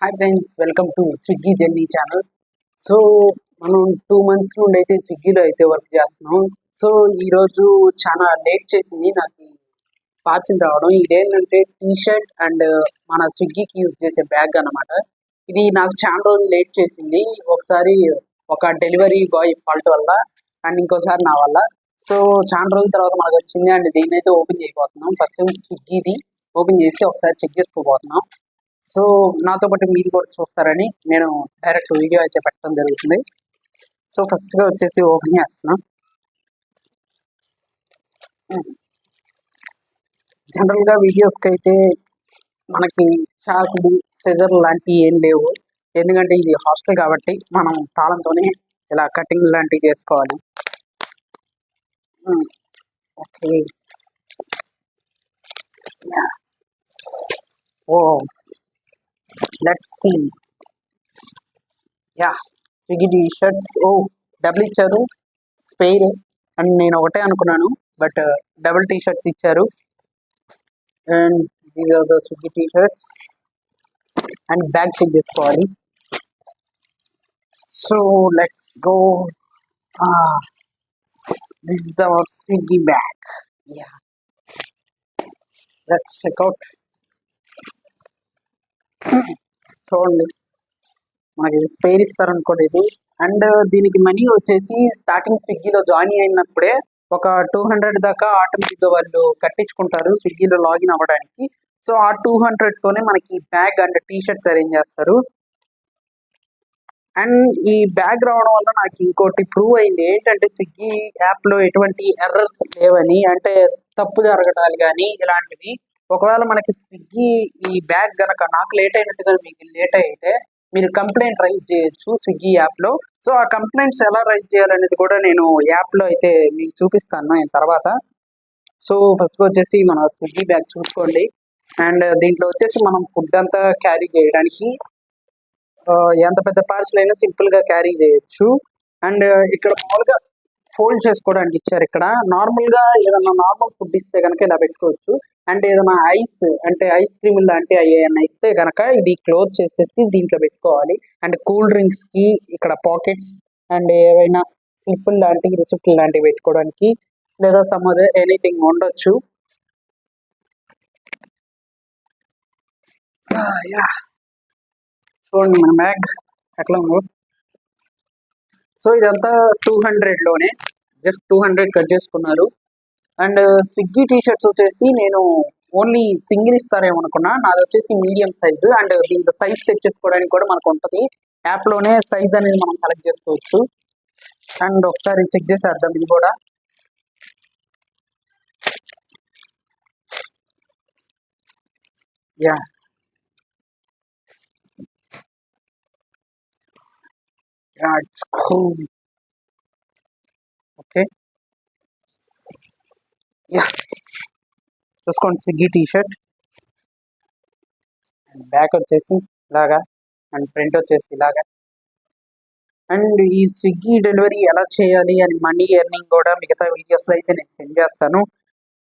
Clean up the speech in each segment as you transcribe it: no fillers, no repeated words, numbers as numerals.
Hi friends, welcome to Swiggy journey channel. So మనం 2 months నుండి అయితే స్విగ్గీలో అయితే వర్క్ చేస్తున్నాం. సో ఈరోజు చాలా లేట్ చేసింది నాకు పార్సిల్ రావడం. ఇదేంటంటే టీ షర్ట్ అండ్ మన స్విగ్గీకి యూజ్ చేసే బ్యాగ్ అన్నమాట. ఇది నాకు చాలా రోజులు లేట్ చేసింది. ఒకసారి ఒక డెలివరీ బాయ్ ఫాల్ట్ వల్ల అండ్ ఇంకోసారి నా వల్ల. సో చాలా రోజుల తర్వాత మనకు వచ్చింది అండ్ దీన్ని అయితే ఓపెన్ చేయబోతున్నాం. ఫస్ట్ టైం స్విగ్గీది ఓపెన్ చేసి ఒకసారి చెక్ చేసుకోబోతున్నాం. సో నాతో పాటు మీరు కూడా చూస్తారని నేను డైరెక్ట్ వీడియో అయితే పెట్టడం జరుగుతుంది. సో ఫస్ట్గా వచ్చేసి ఓపెన్ చేస్తున్నాం. జనరల్గా వీడియోస్కి అయితే మనకి చాకులు సెజర్ లాంటివి ఏం లేవు, ఎందుకంటే ఇది హాస్టల్ కాబట్టి మనం తాళంతోనే ఇలా కటింగ్ లాంటివి చేసుకోవాలి. Okay, oh let's see. Yeah, Swiggy T shirts. Oh double ఇచ్చారు, స్పెయిర్. అండ్ నేను ఒకటే అనుకున్నాను, బట్ డబుల్ టీ షర్ట్స్ ఇచ్చారు. And these are the Swiggy T shirts. And bag check చేసుకోవాలి. So let's go. This is the Swiggy bag. Yeah, let's check out. చూడండి, మనకి spare ఇస్తారనుకోండి ఇది. And దీనికి మనీ వచ్చేసి స్టార్టింగ్ స్విగ్గీలో జాయిన్ అయినప్పుడే ఒక 200 దాకా ఆటోమేటిక్గా వాళ్ళు కట్టించుకుంటారు స్విగ్గీలో లాగిన్ అవ్వడానికి. సో ఆ 200తోనే మనకి bag and T shirts arrange చేస్తారు. అండ్ ఈ బ్యాగ్ రావడం వల్ల నాకు ఇంకోటి ప్రూవ్ అయింది ఏంటంటే స్విగ్గీ యాప్లో ఎటువంటి ఎర్రర్స్ లేవని, అంటే తప్పు జరగడాలు కానీ ఇలాంటివి. ఒకవేళ మనకి స్విగ్గీ ఈ బ్యాగ్ గనక నాకు లేట్ అయినట్టుగా మీకు లేట్ అయితే మీరు కంప్లైంట్ రైజ్ చేయొచ్చు స్విగ్గీ యాప్లో. సో ఆ కంప్లైంట్స్ ఎలా రైజ్ చేయాలనేది కూడా నేను యాప్లో అయితే మీకు చూపిస్తాను నేను తర్వాత. సో ఫస్ట్ వచ్చేసి మన స్విగ్గీ బ్యాగ్ చూసుకోండి. అండ్ దీంట్లో వచ్చేసి మనం ఫుడ్ అంతా క్యారీ చేయడానికి ఎంత పెద్ద పార్సల్ అయినా సింపుల్ గా క్యారీ చేయొచ్చు. అండ్ ఇక్కడ మామూలుగా ఫోల్డ్ చేసుకోవడానికి ఇచ్చారు. ఇక్కడ నార్మల్ గా ఏదైనా నార్మల్ ఫుడ్ ఇస్తే కనుక ఇలా పెట్టుకోవచ్చు. అండ్ ఏదైనా ఐస్ అంటే ఐస్ క్రీమ్ లాంటి ఏమైనా ఇస్తే కనుక ఇది క్లోజ్ చేసేసి దీంట్లో పెట్టుకోవాలి. అండ్ కూల్ డ్రింక్స్ కి ఇక్కడ పాకెట్స్ అండ్ ఏవైనా స్లిప్పులు లాంటి రిసిప్ట్లు లాంటివి పెట్టుకోవడానికి లేదా సమ్ అదర్ ఎనీథింగ్ ఉండొచ్చు. చూడండి మన బ్యాగ్ ఎట్లా ఉందో. సో ఇదంతా 200లోనే, జస్ట్ 200 కట్ చేసుకున్నారు. అండ్ స్విగ్గీ టీ షర్ట్స్ వచ్చేసి నేను ఓన్లీ సింగిల్ ఇస్తారేమో అనుకున్నా, నాది వచ్చేసి మీడియం సైజు. అండ్ దీంట్లో సైజ్ సెట్ చేసుకోవడానికి కూడా మనకు ఉంటుంది, యాప్లోనే సైజ్ అనేది మనం సెలెక్ట్ చేసుకోవచ్చు. అండ్ ఒకసారి చెక్ చేసేద్దాం ఇది కూడా. Yeah, it's cool. Okay, yeah చూసుకోండి Swiggy T shirt. And back వచ్చేసి ఇలాగా అండ్ ప్రింట్ వచ్చేసి ఇలాగా. అండ్ ఈ స్విగ్గీ డెలివరీ ఎలా చేయాలి అని మనీ ఎర్నింగ్ కూడా మిగతా వీడియోస్లో అయితే నేను సెండ్ చేస్తాను.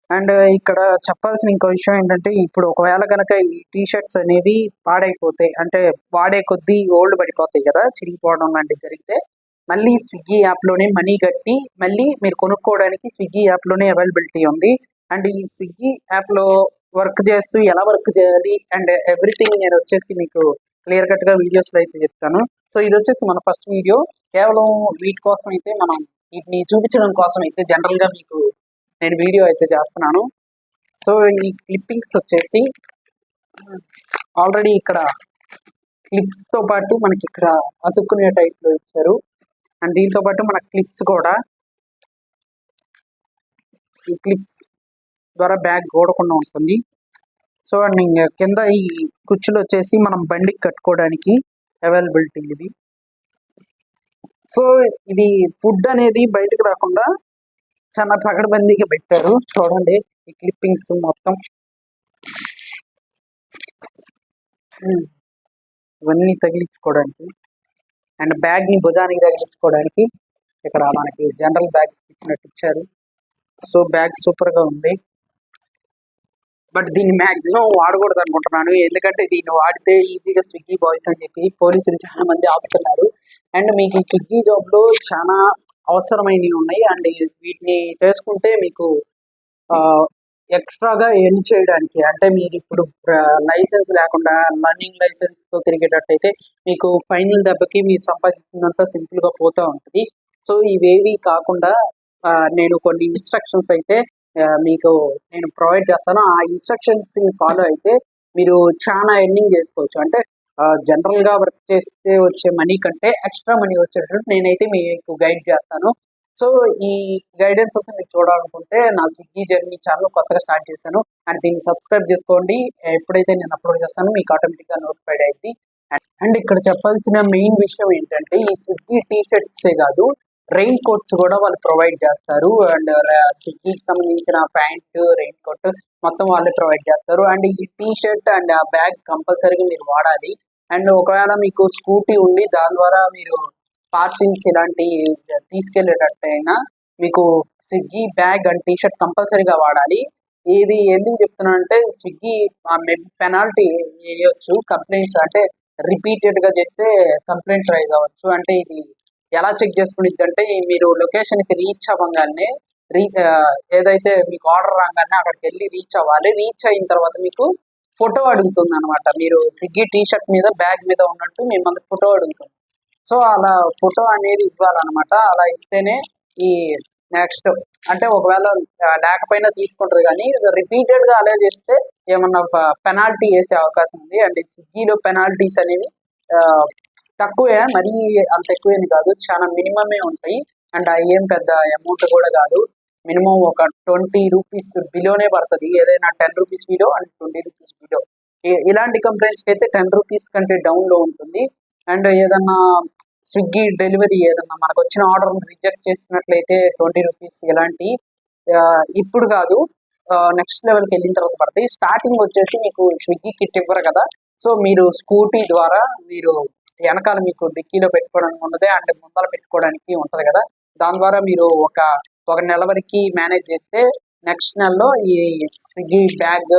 అండ్ ఇక్కడ చెప్పాల్సిన ఇంకో విషయం ఏంటంటే ఇప్పుడు ఒకవేళ కనుక ఈ టీ షర్ట్స్ అనేవి పాడైపోతాయి, అంటే వాడే కొద్దీ ఓల్డ్ పడిపోతాయి కదా, చిరిగిపోవడం లాంటివి జరిగితే మళ్ళీ స్విగ్గీ యాప్లోనే మనీ కట్టి మళ్ళీ మీరు కొనుక్కోవడానికి స్విగ్గీ యాప్లోనే అవైలబిలిటీ ఉంది. అండ్ ఈ స్విగ్గీ యాప్లో వర్క్ చేస్తూ ఎలా వర్క్ చేయాలి అండ్ ఎవ్రీథింగ్ నేను వచ్చేసి మీకు క్లియర్ కట్గా వీడియోస్లో అయితే చెప్తాను. సో ఇది వచ్చేసి మన ఫస్ట్ వీడియో. కేవలం వీటి కోసం అయితే మనం వీటిని చూపించడం కోసం అయితే జనరల్గా మీకు నేను వీడియో అయితే చేస్తున్నాను. సో ఈ క్లిప్పింగ్స్ వచ్చేసి ఆల్రెడీ ఇక్కడ క్లిప్స్తో పాటు మనకి ఇక్కడ అతుక్కునే టైప్లో ఇచ్చారు. అండ్ దీంతో పాటు మన క్లిప్స్ కూడా, ఈ క్లిప్స్ ద్వారా బ్యాగ్ ఓడకుండా ఉంటుంది. సో అండ్ ఇంకా కింద ఈ కుచ్చులు వచ్చేసి మనం బండికి కట్టుకోవడానికి అవైలబిలిటీ ఇది. సో ఇది ఫుడ్ అనేది బయటకు రాకుండా చాలా పకడ్బందీగా పెట్టారు. చూడండి ఈ క్లిప్పింగ్స్ మొత్తం ఇవన్నీ తగిలించుకోవడానికి అండ్ బ్యాగ్ని భుజానికి తగిలించుకోవడానికి ఇక్కడ మనకి జనరల్ బ్యాగ్స్ ఇచ్చినట్టు ఇచ్చారు. సో బ్యాగ్ సూపర్గా ఉంది. బట్ దీన్ని మాక్సిమం వాడకూడదు అనుకుంటున్నాను. ఎందుకంటే దీన్ని వాడితే ఈజీగా స్విగ్గీ బాయ్స్ అని చెప్పి పోలీసులు చాలా మంది ఆపుతున్నారు. అండ్ మీకు ఈ స్విగ్గీ జాబ్లో చాలా అవసరమైనవి ఉన్నాయి. అండ్ వీటిని చేసుకుంటే మీకు ఎక్స్ట్రాగా ఎర్న్ చేయడానికి, అంటే మీరు ఇప్పుడు లైసెన్స్ లేకుండా లర్నింగ్ లైసెన్స్తో తిరిగేటట్టయితే మీకు ఫైనల్ దెబ్బకి మీరు సంపాదించినంత సింపుల్గా పోతూ ఉంటుంది. సో ఇవేవి కాకుండా నేను కొన్ని ఇన్స్ట్రక్షన్స్ అయితే మీకు నేను ప్రొవైడ్ చేస్తాను. ఆ ఇన్స్ట్రక్షన్స్ ఫాలో అయితే మీరు చాలా ఎర్నింగ్ చేసుకోవచ్చు. అంటే జనరల్గా వర్క్ చేస్తే వచ్చే మనీ కంటే ఎక్స్ట్రా మనీ వచ్చేటట్టు నేనైతే మీకు గైడ్ చేస్తాను. సో ఈ గైడెన్స్ అంతా మీరు చూడాలనుకుంటే నా స్విగ్గీ జర్నీ ఛానల్ కొత్తగా స్టార్ట్ చేశాను. అండ్ దీన్ని సబ్స్క్రైబ్ చేసుకోండి. ఎప్పుడైతే నేను అప్లోడ్ చేస్తానో మీకు ఆటోమేటిక్గా నోటిఫైడ్ అయింది. అండ్ ఇక్కడ చెప్పాల్సిన మెయిన్ విషయం ఏంటంటే ఈ స్విగ్గీ టీ షర్ట్సే కాదు, రెయిన్ కోట్స్ కూడా వాళ్ళు ప్రొవైడ్ చేస్తారు. అండ్ స్విగ్గీకి సంబంధించిన ప్యాంట్, రెయిన్ కోట్ మొత్తం వాళ్ళే ప్రొవైడ్ చేస్తారు. అండ్ ఈ టీ షర్ట్ అండ్ ఆ బ్యాగ్ కంపల్సరీగా మీరు వాడాలి. అండ్ ఒకవేళ మీకు స్కూటీ ఉండి దాని ద్వారా మీరు పార్సిల్స్ ఇలాంటి తీసుకెళ్లేటట్టయినా మీకు Swiggy bag and T shirt కంపల్సరీగా వాడాలి. ఇది ఎందుకు చెప్తున్నాను అంటే స్విగ్గీ మేబీ పెనాల్టీ వేయొచ్చు, కంప్లైంట్స్ అంటే రిపీటెడ్గా చేస్తే కంప్లైంట్స్ రైజ్ అవ్వచ్చు. అంటే ఇది ఎలా చెక్ చేసుకునేది అంటే మీరు లొకేషన్కి రీచ్ అవ్వగానే ఏదైతే మీకు ఆర్డర్ రాగానే అక్కడికి వెళ్ళి రీచ్ అవ్వాలి. రీచ్ అయిన తర్వాత మీకు ఫోటో అడుగుతుంది అనమాట. మీరు స్విగ్గీ టీ షర్ట్ మీద బ్యాగ్ మీద ఉన్నట్టు మిమ్మల్ని ఫోటో అడుగుతుంది. సో అలా ఫోటో అనేది ఇవ్వాలన్నమాట. అలా ఇస్తేనే ఈ నెక్స్ట్ అంటే ఒకవేళ లేకపోయినా తీసుకుంటుంది, కానీ రిపీటెడ్గా అలా చేస్తే ఏమన్నా పెనాల్టీ వేసే అవకాశం ఉంది. అండ్ స్విగ్గీలో పెనాల్టీస్ అనేవి తక్కువే, మరీ అంత ఎక్కువేమి కాదు, చాలా మినిమమే ఉంటాయి. అండ్ ఏం పెద్ద అమౌంట్ కూడా కాదు. మినిమం ఒక 20 రూపీస్ బిలోనే పడుతుంది. ఏదైనా 10 rupees below and 20 rupees below. ఇలాంటి కంప్లైంట్స్కి అయితే 10 రూపీస్ కంటే డౌన్లో ఉంటుంది. అండ్ ఏదన్నా స్విగ్గీ డెలివరీ ఏదన్నా మనకు వచ్చిన ఆర్డర్ రిజెక్ట్ చేసినట్లయితే 20 రూపీస్ ఇలాంటి ఇప్పుడు కాదు, నెక్స్ట్ లెవెల్కి వెళ్ళిన తర్వాత పడతాయి. స్టార్టింగ్ వచ్చేసి మీకు స్విగ్గీ కిట్ ఇవ్వరు కదా, సో మీరు స్కూటీ ద్వారా మీరు వెనకాల మీకు డిక్కీలో పెట్టుకోవడానికి ఉన్నదే, అంటే ముందర పెట్టుకోవడానికి ఉంటుంది కదా, దాని ద్వారా మీరు ఒక నెల వరకు మేనేజ్ చేస్తే నెక్స్ట్ నెలలో ఈ స్విగ్గీ బ్యాగ్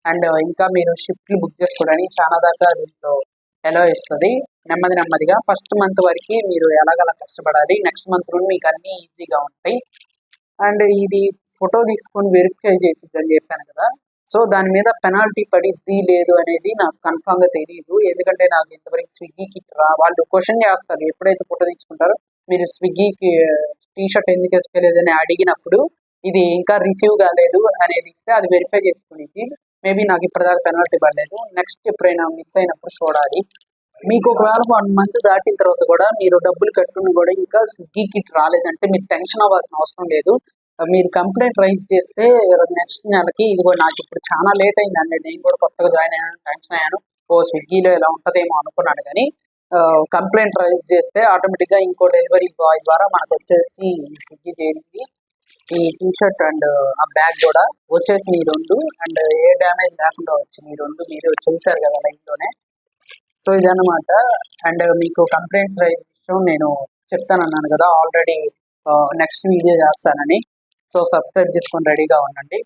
అండ్ ఇంకా మీరు షిఫ్ట్లు బుక్ చేసుకోవడానికి చాలా దాకా దీంట్లో ఎలా ఇస్తుంది. నెమ్మదిగా ఫస్ట్ మంత్ వరకు మీరు ఎలాగలా కష్టపడాలి, నెక్స్ట్ మంత్ నుండి మీకు అన్నీ ఈజీగా ఉంటాయి. అండ్ ఇది ఫోటో తీసుకొని వెరిఫై చేసిద్ది అని చెప్పాను కదా, సో దాని మీద పెనాల్టీ పడిద్ది లేదు అనేది నాకు కన్ఫామ్గా తెలియదు. ఎందుకంటే నాకు ఇంతవరకు స్విగ్గీకి వాళ్ళు క్వశ్చన్ చేస్తారు ఎప్పుడైతే ఫోటో తీసుకుంటారో, మీరు స్విగ్గీకి టీ షర్ట్ ఎందుకు వేసుకోలేదని అడిగినప్పుడు ఇది ఇంకా రిసీవ్ కాలేదు అనేది ఇస్తే అది వెరిఫై చేసుకునేది. మేబీ నాకు ఇప్పటిదాకా పెనాల్టీ పడలేదు, నెక్స్ట్ ఎప్పుడైనా మిస్ అయినప్పుడు చూడాలి. మీకు ఒకవేళ 1 మంత్ దాటిన తర్వాత కూడా మీరు డబ్బులు కట్టుకుని కూడా ఇంకా స్విగ్గీ కిట్ రాలేదంటే మీరు టెన్షన్ అవ్వాల్సిన అవసరం లేదు. మీరు కంప్లైంట్ రైజ్ చేస్తే నెక్స్ట్ నెలకి ఇదిగో నాకు ఇప్పుడు చాలా లేట్ అయిందండి, నేను కూడా కొత్తగా జాయిన్ అయ్యాను, టెన్షన్ అయ్యాను, స్విగ్గీలో ఇలా ఉంటుందేమో అనుకున్నాను, కానీ కంప్లైంట్ రైజ్ చేస్తే ఆటోమేటిక్గా ఇంకో డెలివరీ బాయ్ ద్వారా మనకు వచ్చేసి స్విగ్గీ చేయండి ఈ టీ షర్ట్ అండ్ ఆ బ్యాగ్ కూడా వచ్చేసి ఈ 2 అండ్ ఏ డ్యామేజ్ లేకుండా వచ్చింది. ఈ 2 మీరు చూశారు కదా లైన్లోనే. సో ఇదన్నమాట. అండ్ మీకు కంప్లైంట్స్ రైజ్ విషయం నేను చెప్తానన్నాను కదా ఆల్రెడీ, నెక్స్ట్ వీడియో చేస్తానని. సో సబ్స్క్రైబ్ చేసుకొని రెడీగా ఉండండి.